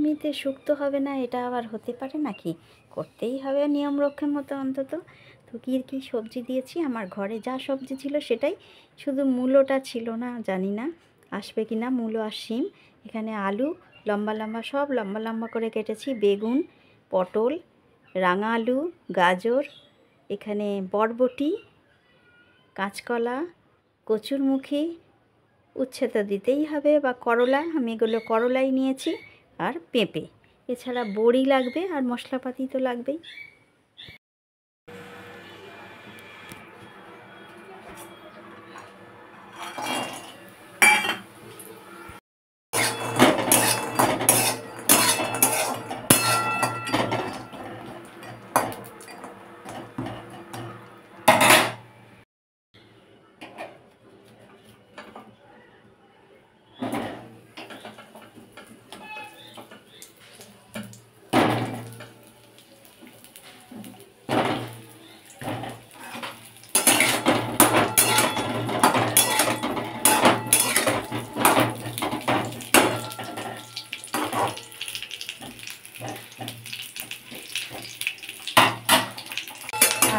এমনিতে শুক্তো হবে না এটা আবার হতে পারে নাকি? করতেই হবে নিয়ম রক্ষার মতো অন্তত। তো কী কী সবজি দিয়েছি, আমার ঘরে যা সবজি ছিল সেটাই, শুধু মূলোটা ছিল না, জানি না আসবে কি না, মূলো আর শিম। এখানে আলু লম্বা লম্বা, সব লম্বা লম্বা করে কেটেছি, বেগুন, পটল, রাঙা আলু, গাজর, এখানে বরবটি, কাঁচকলা, কচুরমুখী, উচ্ছে তো দিতেই হবে, বা করলা, আমি এগুলো করলাই নিয়েছি, আর পেঁপে। এছাড়া বড়ি লাগবে, আর মশলাপাতি তো লাগবেই।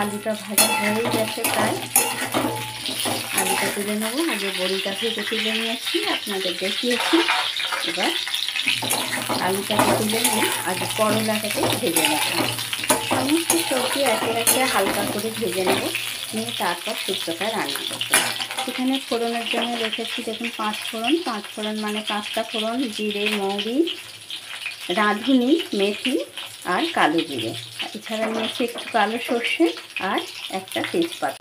আলুটা ভাজা হয়ে গেছে প্রায়, আলুটা তুলে নেবো। আগে বড়িটা ভেজে তুলে নিয়েছি, আপনাদের দেখিয়েছি। এবার আলুটাকে তুলে নিয়ে আগে করলাটাকে ভেজে নেব। সমস্ত সবজি একে একে হালকা করে ভেজে নেব, নিয়ে তারপর শুক্তোটা রান্না করতে হবে। এখানে ফোড়নের জন্য রেখেছি দেখুন 5 ফোড়ন। 5 ফোড়ন মানে 5টা ফোড়ন, জিরে, মৌরি, রাঁধুনি, মেথি আর কালো জিরে। এছাড়া নিয়েছি একটু কালো সর্ষে আর একটা তেজপাতা।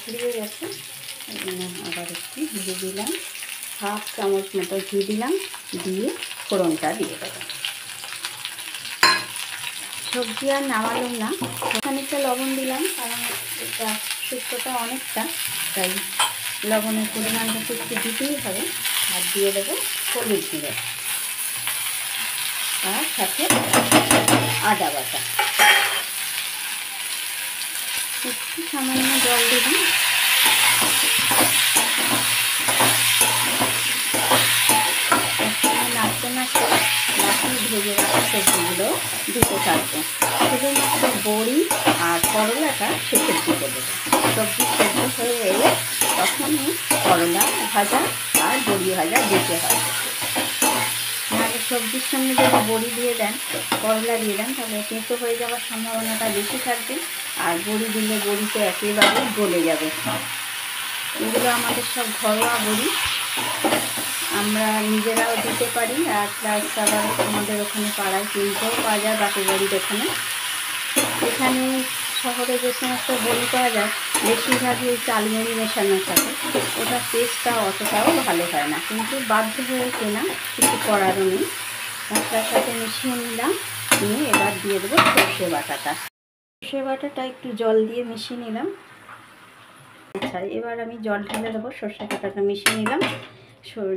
ফুরিয়ে গেছে, আবার একটু ঘি দিলাম, 1/2 চামচ মতো ঘি দিলাম, দিয়ে ফোড়নটা দিয়ে দেবো। সবজি আর নামালাম না, খানিকটা লবণ দিলাম, কারণ এটা শুক্তোটা অনেকটা, তাই লবণের পরিমাণটা একটু দিতেই হবে। আর দিয়ে দেবো হলুদ গুঁড়ো, আর সাথে আদা বাটা, একটু সামান্য জল দিলাম। নাড়তে নাড়তে বাকি ভেজে রাখা সবজিগুলো দিতে থাকবো। শুধুমাত্র বড়ি আর করলাটা শেষের দিকে দেবো। সবজি সেদ্ধ হয়ে এলে তখনই করলা ভাজা আর বড়ি ভাজা দিতে হবে। নাহলে সবজির সঙ্গে যদি বড়ি দিয়ে দেন, করলা দিয়ে দেন, তাহলে তেঁতো হয়ে যাওয়ার সম্ভাবনাটা বেশি থাকবে, আর বড়ি দিলে বড়িতে একেবারে গলে যাবে। এগুলো আমাদের সব ঘরোয়া বড়ি, আমরা নিজেরাও দিতে পারি, আর প্লাস আবার আমাদের ওখানে পাড়ায় কিনতেও পাওয়া যায়, বাপের বাড়ির ওখানে। এখানে শহরে যে সমস্ত বড়ি পাওয়া যায় বেশিরভাগই ওই চালমুড়ি মেশানো থাকে, ওটার টেস্টটা অতটাও ভালো হয় না, কিন্তু বাধ্য হয়ে কেনা, কিছু করারও নেই। মশলার সাথে মিশিয়ে নিলাম, নিয়ে এবার দিয়ে দেবো সর্ষে বাটাটা। সর্ষে বাটাটা একটু জল দিয়ে মিশিয়ে নিলাম। আচ্ছা, এবার আমি জল ঢেলে দেবো, সর্ষে বাটাটা মিশিয়ে নিলাম।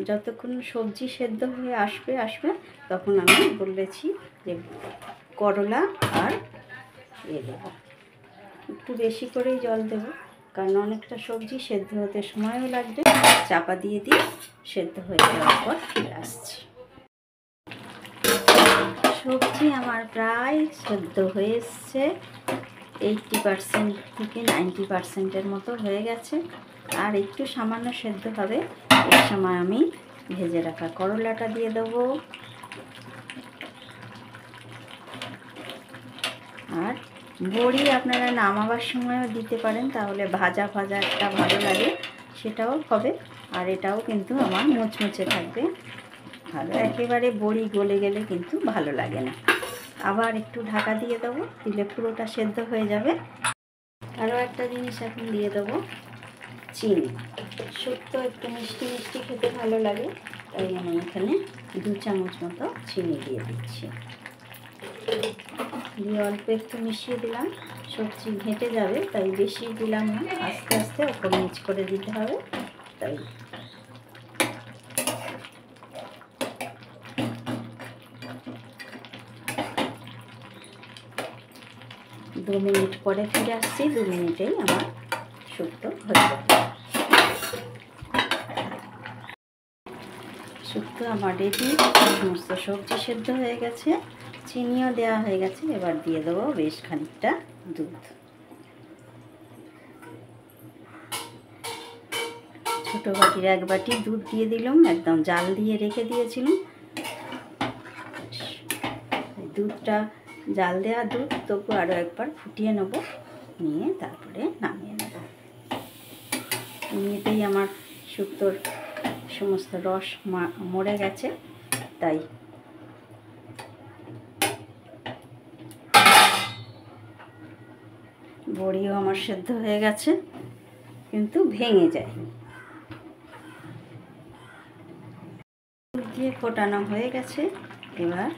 যতক্ষণ সবজি সেদ্ধ হয়ে আসবে তখন আমি বলেছি যে করলা আর দেবো, একটু বেশি করেই জল দেবো, কারণ অনেকটা সবজি সেদ্ধ হতে সময়ও লাগবে। চাপা দিয়ে সেদ্ধ হয়ে যাওয়ার পর ফিরে আসছি। সবজি আমার প্রায় সেদ্ধ হয়ে এসছে, 80% থেকে 90%-এর মতো হয়ে গেছে, আর একটু সামান্য সেদ্ধ হবে। এই সময় আমি ভেজে রাখা করলাটা দিয়ে দেবো, আর বড়ি আপনারা নামাবার সময়ও দিতে পারেন, তাহলে ভাজা একটা ভালো লাগে, সেটাও হবে। আর এটাও কিন্তু আমার মুচমুচে থাকবে ভালো, একেবারে বড়ি গলে গেলে কিন্তু ভালো লাগে না। আবার একটু ঢাকা দিয়ে দেবো, দিলে পুরোটা সেদ্ধ হয়ে যাবে। আরও একটা জিনিস এখন দিয়ে দেবো চিনি। শুক্তো একটু মিষ্টি মিষ্টি খেতে ভালো লাগে, তাই আমি এখানে 2 চামচ মতো চিনি দিয়ে দিচ্ছি। দিয়ে অল্প একটু মিশিয়ে দিলাম। সবজি ঘেঁটে যাবে তাই বেশি দিলাম না, আস্তে আস্তে ওপর নিচ করে দিতে হবে। তাই 2 মিনিট পরে ফিরে আসছি। 2 মিনিটেই আমার শুক্তো হয়ে যাবে। শুক্তো আমার রেডি। সমস্ত সবজি সেদ্ধ হয়ে গেছে, চিনিও দেওয়া হয়ে গেছে। এবার দিয়ে দেবো বেশ খানিকটা দুধ। ছোটো বাটির 1 বাটি দুধ দিয়ে দিলাম, একদম জাল দিয়ে রেখে দিয়েছিলাম। দুধটা জাল দেওয়া দুধ, তবু আরও একবার ফুটিয়ে নেব, নিয়ে তারপরে নামিয়ে নেব। এমনিতেই আমার শুক্তোর সমস্ত রস মরে গেছে, তাই বড়িও আমার সেদ্ধ হয়ে গেছে, কিন্তু ভেঙে যায়। দুধ দিয়ে ফোটানো হয়ে গেছে। এবার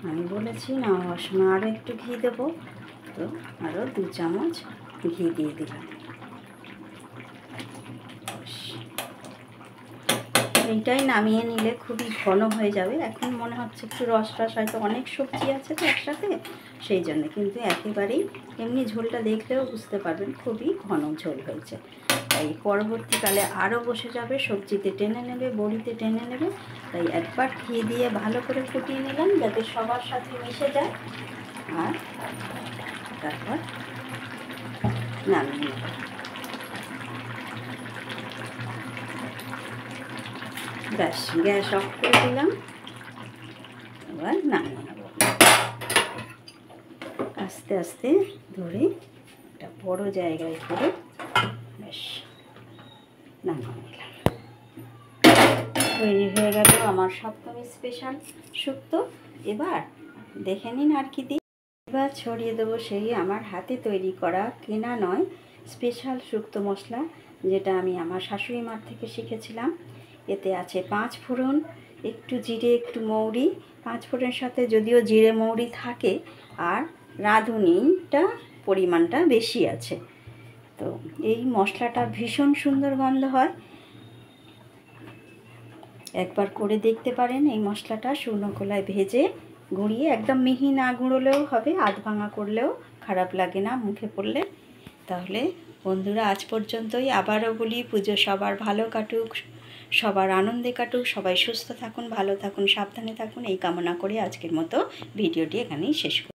আমি বলেছি নামাবার সময় আরও একটু ঘি দেবো, তো আরও 2 চামচ ঘি দিয়ে দিলাম। এইটাই নামিয়ে নিলে খুবই ঘন হয়ে যাবে। এখন মনে হচ্ছে একটু রস হয়তো অনেক সবজি আছে তো একসাথে, সেই জন্য, কিন্তু একেবারেই এমনি ঝোলটা দেখলেও বুঝতে পারবেন খুবই ঘন ঝোল হয়েছে। তাই পরবর্তীকালে আরও বসে যাবে, সবজিতে টেনে নেবে, বড়িতে টেনে নেবে। তাই একবার ঘি দিয়ে ভালো করে ফুটিয়ে নিলাম যাতে সবার সাথে মিশে যায়, আর তারপর নামিয়ে নেব। ব্যাস, গ্যাস অফ করে দিলাম। এবার নামিয়ে নেব। আস্তে আস্তে ধরে একটা বড় জায়গায় করে ব্যাস নামিয়ে নিলাম। তৈরি হয়ে গেল আমার সপ্তমী স্পেশাল শুক্তো। এবার দেখে নিন আর কি দিই। এবার ছড়িয়ে দেবো সেই আমার হাতে তৈরি করা, কেনা নয়, স্পেশাল শুক্তো মশলা, যেটা আমি আমার শাশুড়ি মার থেকে শিখেছিলাম। এতে আছে 5 ফোড়ন, একটু জিরে, একটু মৌরি। 5 ফোড়নের সাথে যদিও জিরে মৌরি থাকে, আর রাঁধুনিটা পরিমাণটা বেশি আছে। তো এই মশলাটা ভীষণ সুন্দর গন্ধ হয়। একবার করে দেখতে পারেন। এই মশলাটা শুকনো খোলায় ভেজে গুঁড়িয়ে, একদম মিহি না গুঁড়োলেও হবে, আধ ভাঙা করলেও খারাপ লাগে না মুখে পড়লে। তাহলে বন্ধুরা আজ পর্যন্তই। আবারও বলি, পুজো সবার ভালো কাটুক, সবার আনন্দে কাটুক, সবাই সুস্থ থাকুন, ভালো থাকুন, সাবধানে থাকুন, এই কামনা করে আজকের মতো ভিডিওটি এখানেই শেষ করছি।